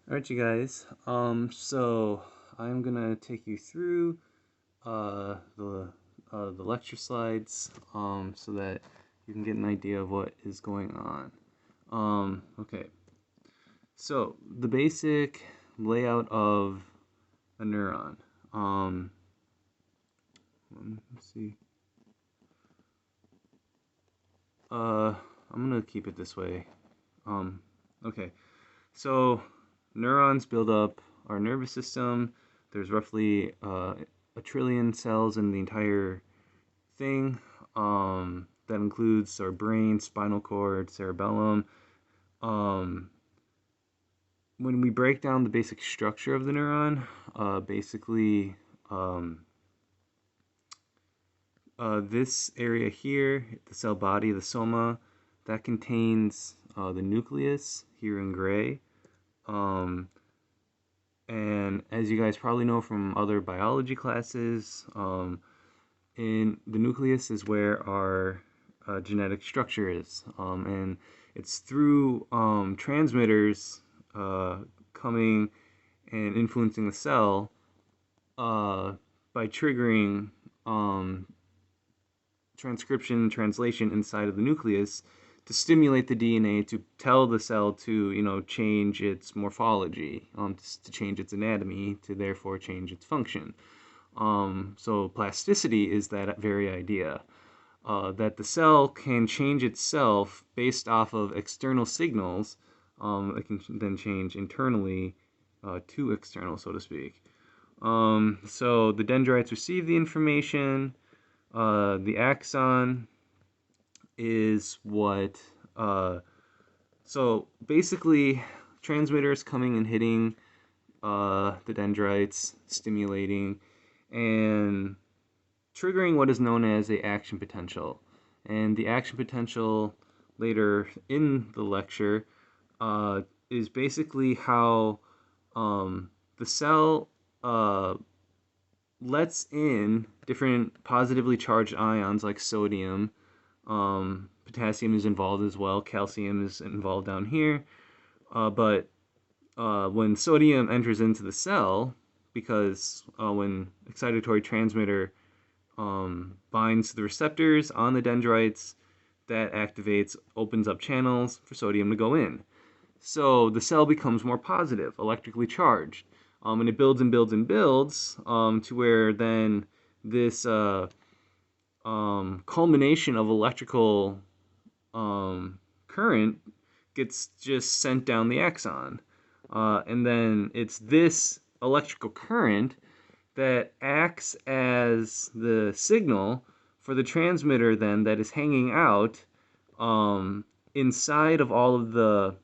Alright, you guys. So I'm gonna take you through the lecture slides so that you can get an idea of what is going on. Okay. So the basic layout of a neuron. Um, let's see. I'm gonna keep it this way. Okay. So neurons build up our nervous system. There's roughly a trillion cells in the entire thing. That includes our brain, spinal cord, cerebellum. Um, when we break down the basic structure of the neuron, basically this area here, the cell body, the soma, that contains the nucleus here in gray. And as you guys probably know from other biology classes, in the nucleus is where our genetic structure is, and it's through transmitters coming and influencing the cell by triggering transcription and translation inside of the nucleus to stimulate the DNA to tell the cell to, change its morphology, to change its anatomy, to therefore change its function. So plasticity is that very idea, that the cell can change itself based off of external signals. It can then change internally to external, so to speak. So the dendrites receive the information. The axon is what. So basically, transmitters coming and hitting the dendrites, stimulating, and triggering what is known as a action potential. And the action potential later in the lecture is basically how the cell lets in different positively charged ions like sodium. Potassium is involved as well. Calcium is involved down here. But when sodium enters into the cell, because when excitatory transmitter binds to the receptors on the dendrites, that activates, opens up channels for sodium to go in. So the cell becomes more positive, electrically charged. And it builds and builds and builds to where then this culmination of electrical current gets just sent down the axon. And then it's this electrical current that acts as the signal for the transmitter then that is hanging out inside of all of the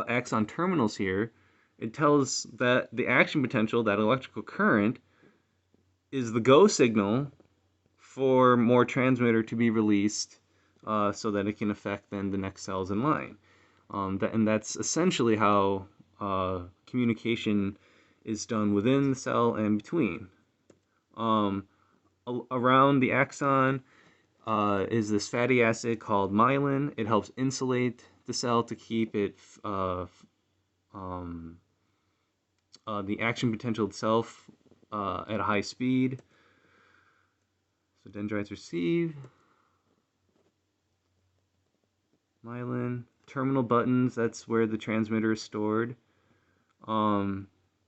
axon terminals here. It tells that the action potential, that electrical current, is the go signal for more transmitter to be released so that it can affect then the next cells in line. And that's essentially how communication is done within the cell and between. Around the axon is this fatty acid called myelin. It helps insulate the cell to keep it the action potential itself at a high speed. So dendrites receive myelin. Terminal buttons, that's where the transmitter is stored.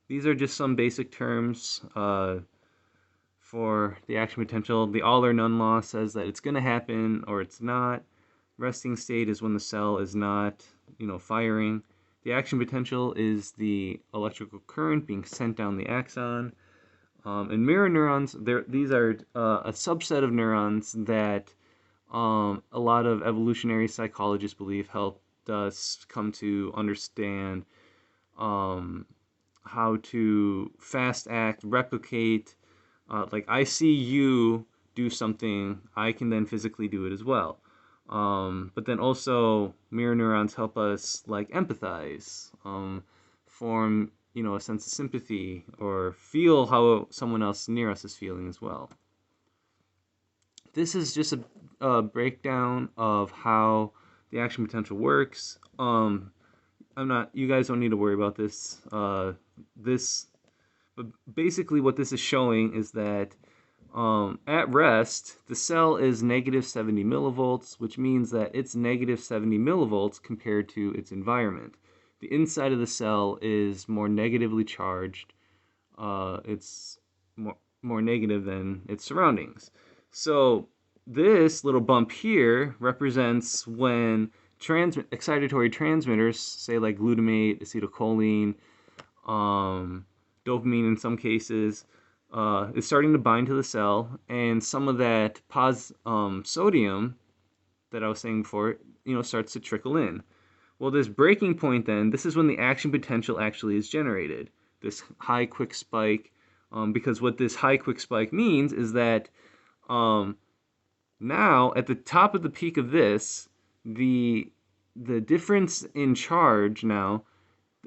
These are just some basic terms for the action potential. The all or none law says that it's going to happen or it's not. Resting state is when the cell is not, firing. The action potential is the electrical current being sent down the axon. And mirror neurons, these are a subset of neurons that a lot of evolutionary psychologists believe helped us come to understand how to fast act, replicate. Like I see you do something, I can then physically do it as well. But then also mirror neurons help us like empathize, form a sense of sympathy, or feel how someone else near us is feeling as well. This is just a breakdown of how the action potential works. I'm not. You guys don't need to worry about this. This, but basically, what this is showing is that at rest, the cell is negative 70 millivolts, which means that it's negative 70 millivolts compared to its environment. The inside of the cell is more negatively charged. It's more negative than its surroundings. So this little bump here represents when excitatory transmitters, say like glutamate, acetylcholine, dopamine in some cases, is starting to bind to the cell, and some of that sodium that I was saying before, starts to trickle in. Well, this breaking point then, this is when the action potential actually is generated. This high quick spike, because what this high quick spike means is that um, now at the top of the peak of this, the difference in charge now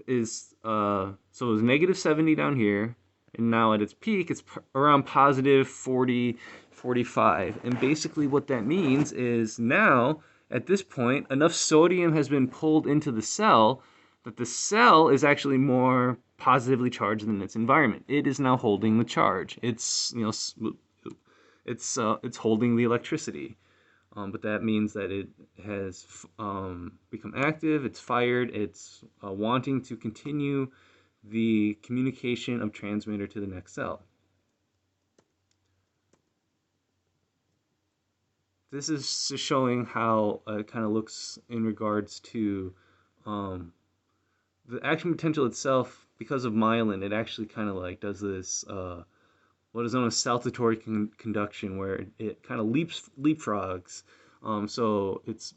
is so it was negative 70 down here, and now at its peak it's around positive 40, 45. And basically what that means is now at this point enough sodium has been pulled into the cell that the cell is actually more positively charged than its environment. It is now holding the charge. It's holding the electricity. But that means that it has become active, it's fired, it's wanting to continue the communication of transmitter to the next cell. This is just showing how it kind of looks in regards to the action potential itself. Because of myelin, it actually kind of like does this what is known as saltatory conduction, where it kind of leapfrogs. So it's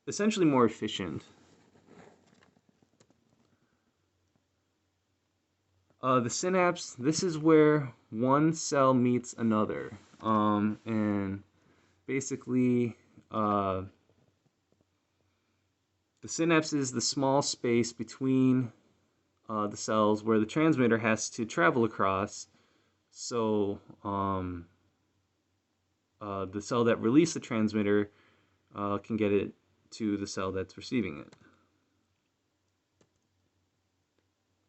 essentially more efficient. The synapse, this is where one cell meets another. And basically, the synapse is the small space between the cells where the transmitter has to travel across. So the cell that released the transmitter can get it to the cell that's receiving it.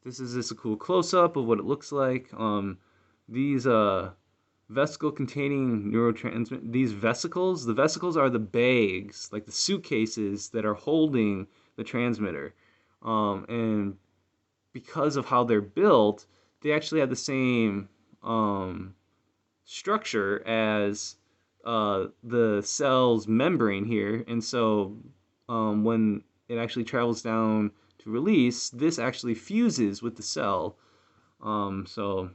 This is just a cool close-up of what it looks like. These vesicle-containing neurotransmitter, these vesicles, the vesicles are the bags, like the suitcases that are holding the transmitter. And because of how they're built, they actually have the same structure as the cell's membrane here. And so when it actually travels down to release, this actually fuses with the cell. So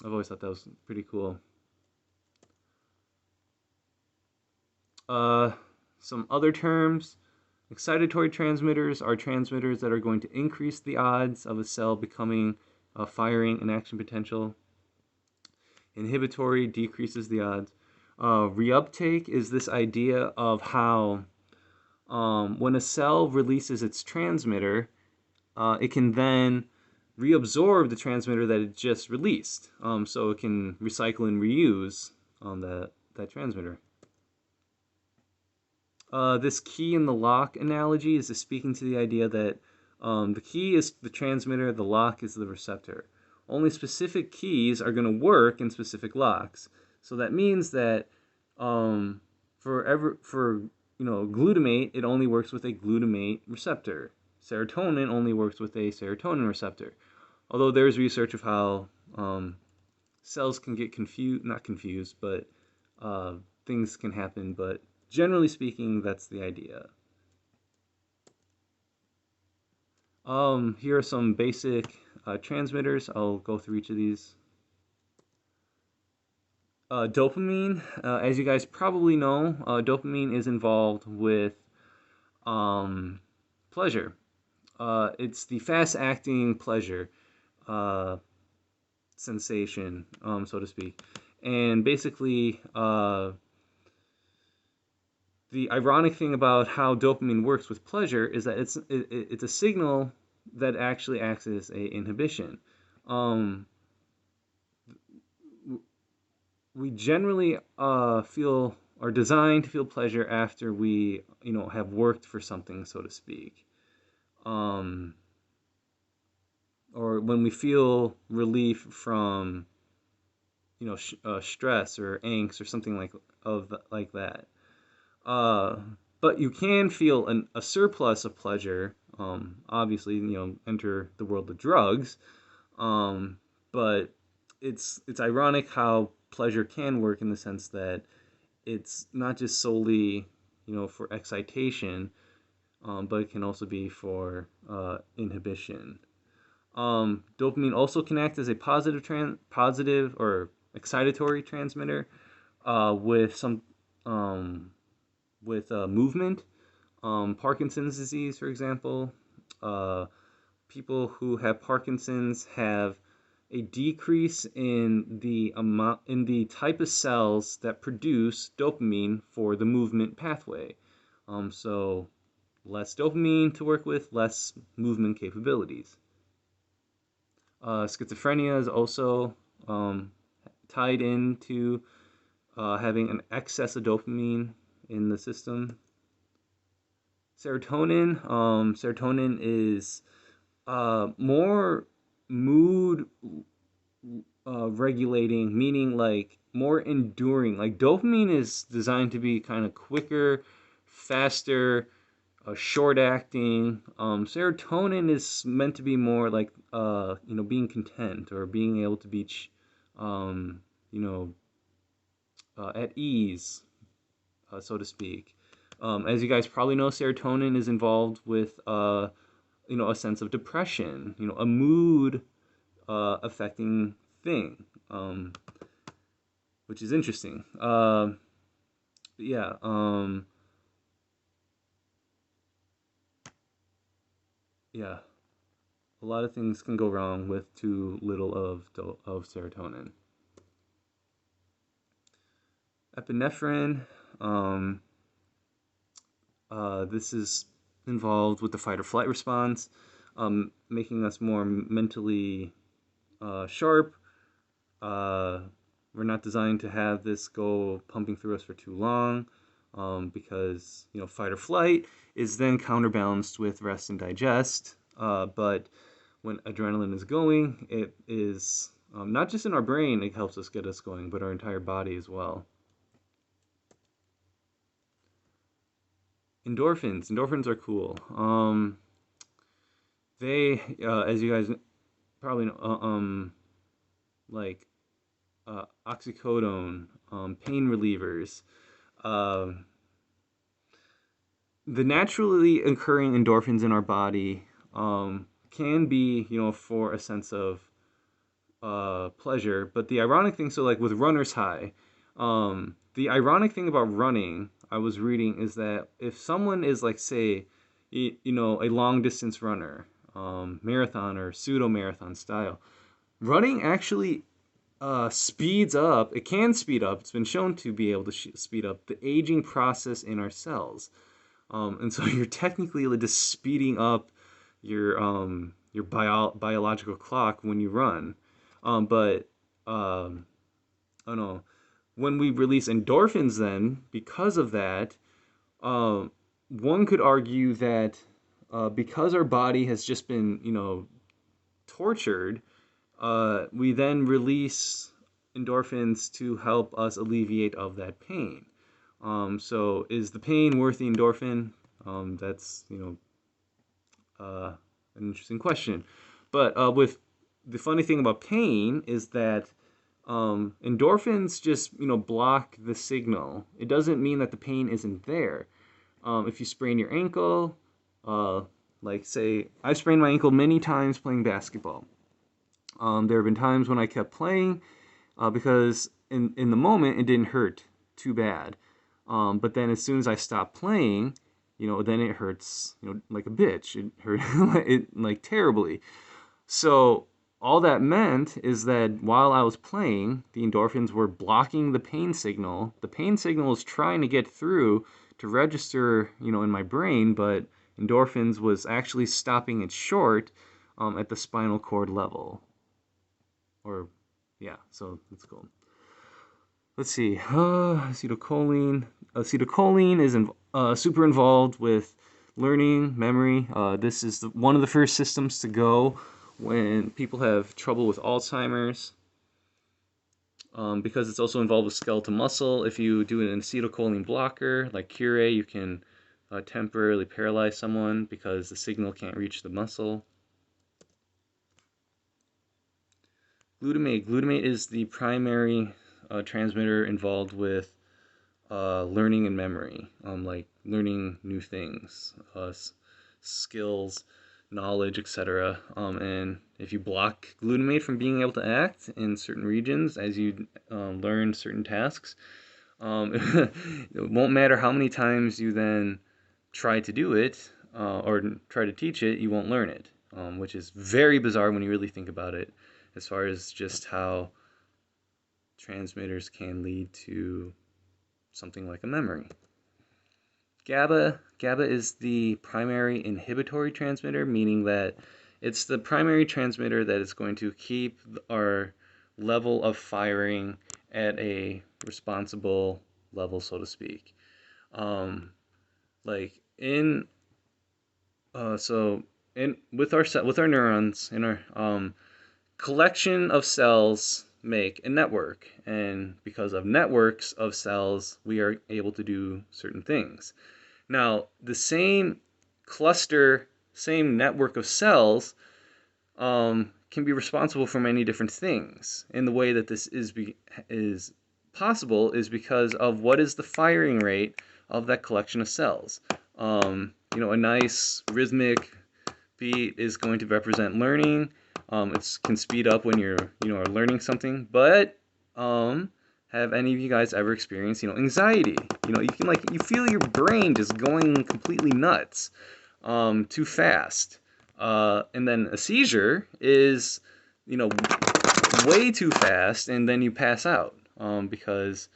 I've always thought that was pretty cool. Some other terms. Excitatory transmitters are transmitters that are going to increase the odds of a cell becoming firing an action potential. Inhibitory decreases the odds. Reuptake is this idea of how when a cell releases its transmitter, it can then reabsorb the transmitter that it just released. So it can recycle and reuse that transmitter. This key in the lock analogy is just speaking to the idea that the key is the transmitter, the lock is the receptor. Only specific keys are going to work in specific locks. So that means that for glutamate, it only works with a glutamate receptor. Serotonin only works with a serotonin receptor. Although there's research of how cells can get not confused, but things can happen. But generally speaking, that's the idea. Here are some basic transmitters. I'll go through each of these. Dopamine, as you guys probably know, dopamine is involved with pleasure. It's the fast-acting pleasure sensation, so to speak. And basically, the ironic thing about how dopamine works with pleasure is that it's a signal that actually acts as a inhibition. We generally are designed to feel pleasure after we have worked for something, so to speak. um, or when we feel relief from stress or angst or something like that. Uh, but you can feel a surplus of pleasure. Obviously, enter the world of drugs. Um, but it's ironic how pleasure can work in the sense that it's not just solely for excitation, but it can also be for inhibition. Dopamine also can act as a positive or excitatory transmitter with some with movement. Parkinson's disease, for example, uh, people who have Parkinson's have a decrease in the amount in the type of cells that produce dopamine for the movement pathway. So less dopamine to work with, less movement capabilities. Schizophrenia is also tied into having an excess of dopamine in the system. Serotonin is more mood regulating, meaning like more enduring. Like dopamine is designed to be kind of quicker, faster, short acting. Serotonin is meant to be more like being content or being able to be um, you know at ease, so to speak. As you guys probably know, serotonin is involved with a sense of depression, a mood affecting thing, which is interesting. Yeah. Yeah. A lot of things can go wrong with too little of serotonin. Epinephrine. Um, this is involved with the fight or flight response, making us more mentally sharp. Uh, we're not designed to have this go pumping through us for too long, because fight or flight is then counterbalanced with rest and digest. But when adrenaline is going, it is not just in our brain; it helps us get us going, but our entire body as well. Endorphins are cool. They, as you guys probably know, like oxycodone, pain relievers. Um, the naturally occurring endorphins in our body can be, for a sense of pleasure. But the ironic thing, so like with runner's high, the ironic thing about running, I was reading, is that if someone is like, say, a long distance runner, marathon or pseudo marathon style, running actually speeds up. It can speed up. It's been shown to be able to speed up the aging process in our cells. And so you're technically just speeding up your biological clock when you run. But I don't know, when we release endorphins, then because of that, uh, one could argue that because our body has just been tortured, we then release endorphins to help us alleviate of that pain. So is the pain worth the endorphin? That's an interesting question. But with the funny thing about pain is that endorphins just block the signal. It doesn't mean that the pain isn't there. If you sprain your ankle, uh, like say I've sprained my ankle many times playing basketball. There have been times when I kept playing because in the moment it didn't hurt too bad. But then as soon as I stopped playing, then it hurts, like a bitch. It hurt it like terribly. So all that meant is that while I was playing, the endorphins were blocking the pain signal. The pain signal was trying to get through to register, in my brain, but endorphins was actually stopping it short at the spinal cord level. Or, yeah, so that's cool. Let's see. Acetylcholine. Acetylcholine is super involved with Learning, memory. This is one of the first systems to go when people have trouble with Alzheimer's. Because it's also involved with skeletal muscle. If you do an acetylcholine blocker, like Curare, you can temporarily paralyze someone because the signal can't reach the muscle. Glutamate. Glutamate is the primary transmitter involved with learning and memory, like learning new things, skills, knowledge, etc. And if you block glutamate from being able to act in certain regions as you learn certain tasks, it won't matter how many times you then try to do it or try to teach it, you won't learn it, which is very bizarre when you really think about it, as far as just how transmitters can lead to something like a memory. GABA is the primary inhibitory transmitter, meaning that it's the primary transmitter that is going to keep our level of firing at a responsible level, so to speak. Like in with our neurons in our collection of cells make a network, and because of networks of cells we are able to do certain things. Now the same network of cells can be responsible for many different things, and the way that this is possible is because of what is the firing rate of that collection of cells. A nice rhythmic beat is going to represent learning. It can speed up when you're are learning something. But have any of you guys ever experienced anxiety? You feel your brain just going completely nuts, too fast. And then a seizure is way too fast, and then you pass out because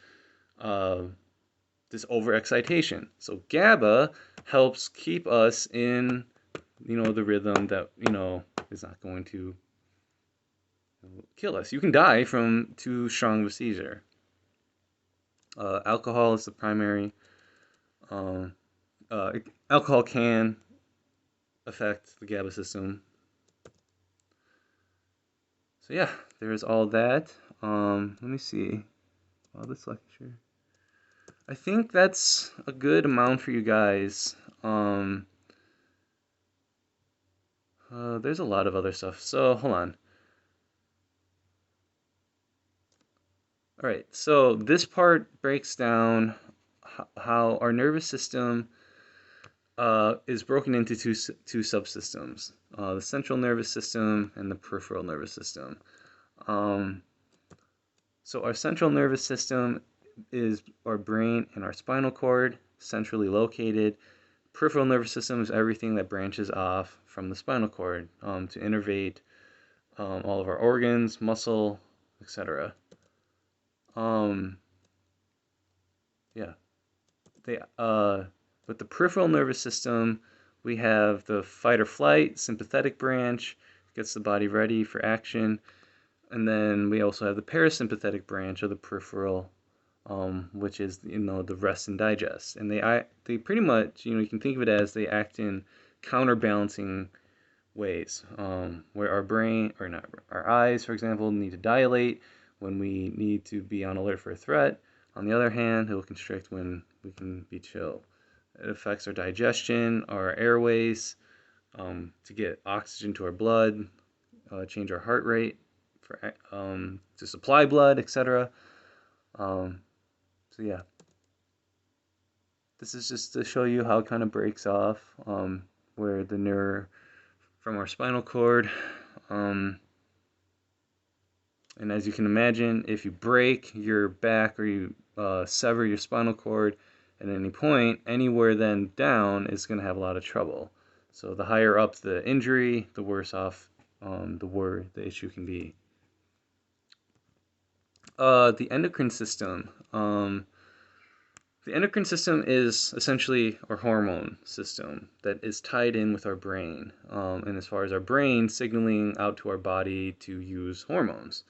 this overexcitation. So GABA helps keep us in the rhythm that is not going to kill us. You can die from too strong of a seizure. Alcohol is the primary. Alcohol can affect the GABA system. So yeah, there's all that. Let me see. This lecture. I think that's a good amount for you guys. There's a lot of other stuff. So hold on. All right. So this part breaks down how our nervous system is broken into two subsystems: the central nervous system and the peripheral nervous system. So our central nervous system is our brain and our spinal cord, centrally located. Peripheral nervous system is everything that branches off from the spinal cord to innervate all of our organs, muscle, etc. Yeah. With the peripheral nervous system, we have the fight or flight sympathetic branch, gets the body ready for action. And then we also have the parasympathetic branch of the peripheral, which is the rest and digest. And they pretty much you can think of it as they act in counterbalancing ways, where our brain, or not, our eyes, for example, need to dilate when we need to be on alert for a threat. On the other hand, it will constrict when we can be chill. It affects our digestion, our airways, to get oxygen to our blood, change our heart rate to supply blood, etc. So yeah, this is just to show you how it kind of breaks off, where the nerve from our spinal cord. And as you can imagine, if you break your back or you sever your spinal cord at any point, anywhere then down is going to have a lot of trouble. So the higher up the injury, the worse off the issue can be. The endocrine system. The endocrine system is essentially our hormone system that is tied in with our brain. And as far as our brain signaling out to our body to use hormones.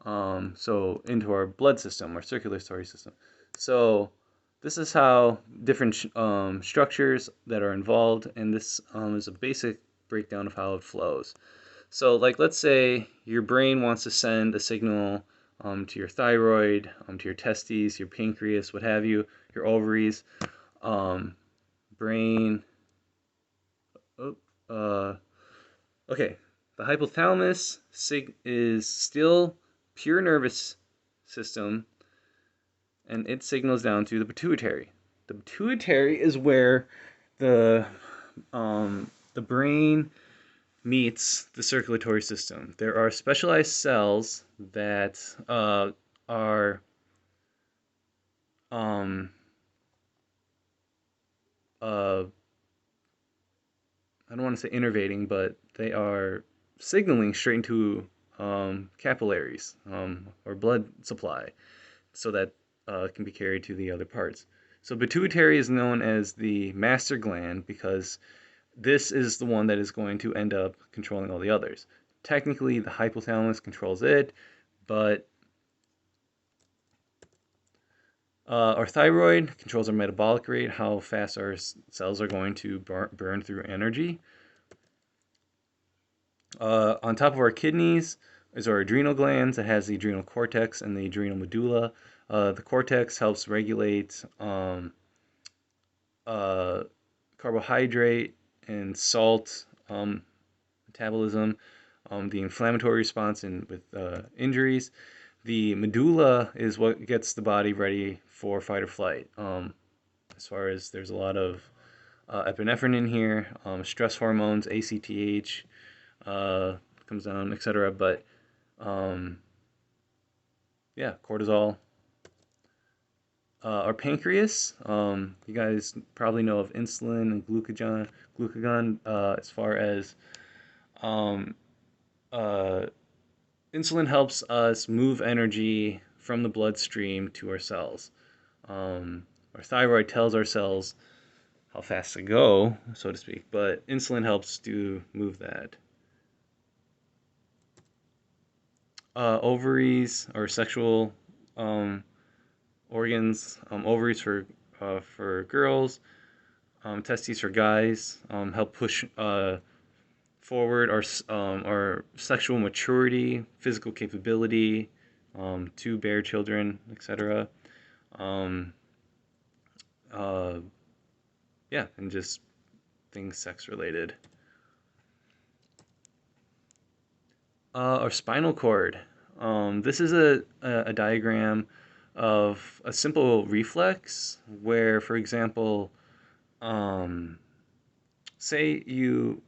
So into our blood system, our circulatory system. So this is how different structures that are involved, and this is a basic breakdown of how it flows. So, like, let's say your brain wants to send a signal to your thyroid, to your testes, your pancreas, what have you, your ovaries, um, brain. Oh, okay, the hypothalamus is still pure nervous system, and it signals down to the pituitary. The pituitary is where the the brain meets the circulatory system. There are specialized cells that are um, I don't want to say innervating, but they are signaling straight into capillaries or blood supply, so that it can be carried to the other parts. So pituitary is known as the master gland because this is the one that is going to end up controlling all the others. Technically, the hypothalamus controls it, but our thyroid controls our metabolic rate, how fast our cells are going to burn through energy. On top of our kidneys is our adrenal glands. It has the adrenal cortex and the adrenal medulla. The cortex helps regulate uh, carbohydrate and salt metabolism, the inflammatory response with injuries. The medulla is what gets the body ready for fight or flight. As far as there's a lot of epinephrine in here, stress hormones, ACTH comes down, etc. But yeah, cortisol. Our pancreas, you guys probably know of insulin and glucagon as far as um, uh, insulin helps us move energy from the bloodstream to our cells. Our thyroid tells our cells how fast to go, so to speak, but insulin helps to move that. Ovaries or sexual um, organs, ovaries for girls, testes for guys, help push forward our sexual maturity, physical capability, to bear children, etc. Um, uh, yeah, and just things sex related. Our spinal cord. This is a diagram of a simple reflex where, for example, um, say you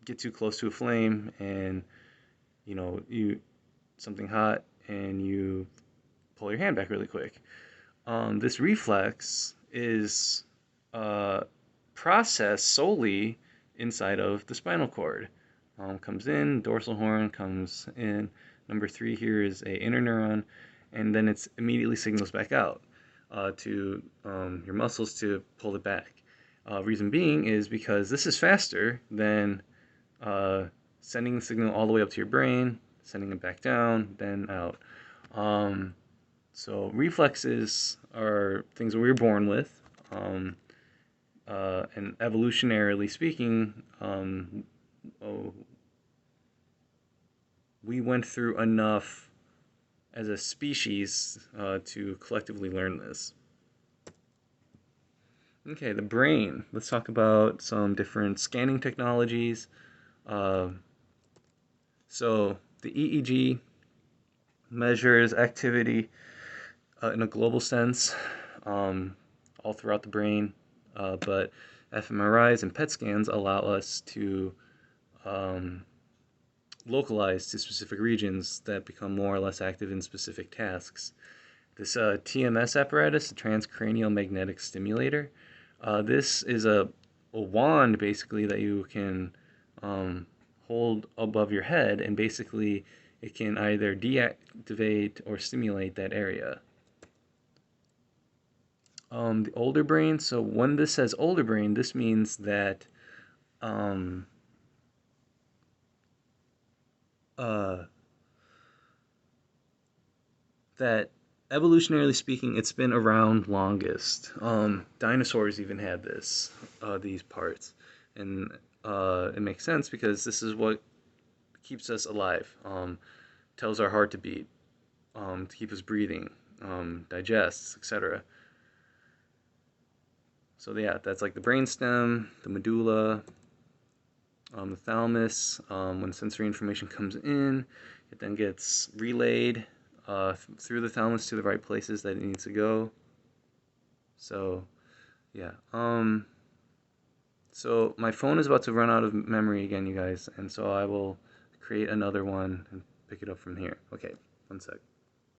get too close to a flame and you something hot and you pull your hand back really quick. This reflex is uh, processed solely inside of the spinal cord. Comes in, dorsal horn comes in. Number 3 here is a interneuron, and then it's immediately signals back out to your muscles to pull it back. Reason being is because this is faster than sending the signal all the way up to your brain, sending it back down, then out. So reflexes are things that we were born with, and evolutionarily speaking, we went through enough as a species to collectively learn this. Okay, the brain. Let's talk about some different scanning technologies. Uh, so the EEG measures activity in a global sense, all throughout the brain, but fMRIs and PET scans allow us to um, localize to specific regions that become more or less active in specific tasks. This TMS apparatus, the transcranial magnetic stimulator, this is a wand basically that you can hold above your head, and basically it can either deactivate or stimulate that area. The older brain, so when this says older brain, this means that um, uh, that evolutionarily speaking, it's been around longest. Dinosaurs even had these parts, and it makes sense because this is what keeps us alive. Tells our heart to beat, to keep us breathing, digests, etc. So yeah, that's like the brainstem, the medulla, the thalamus. When sensory information comes in, it then gets relayed through the thalamus to the right places that it needs to go. So yeah. So my phone is about to run out of memory again, you guys, and so I will create another one and pick it up from here. Okay, one sec.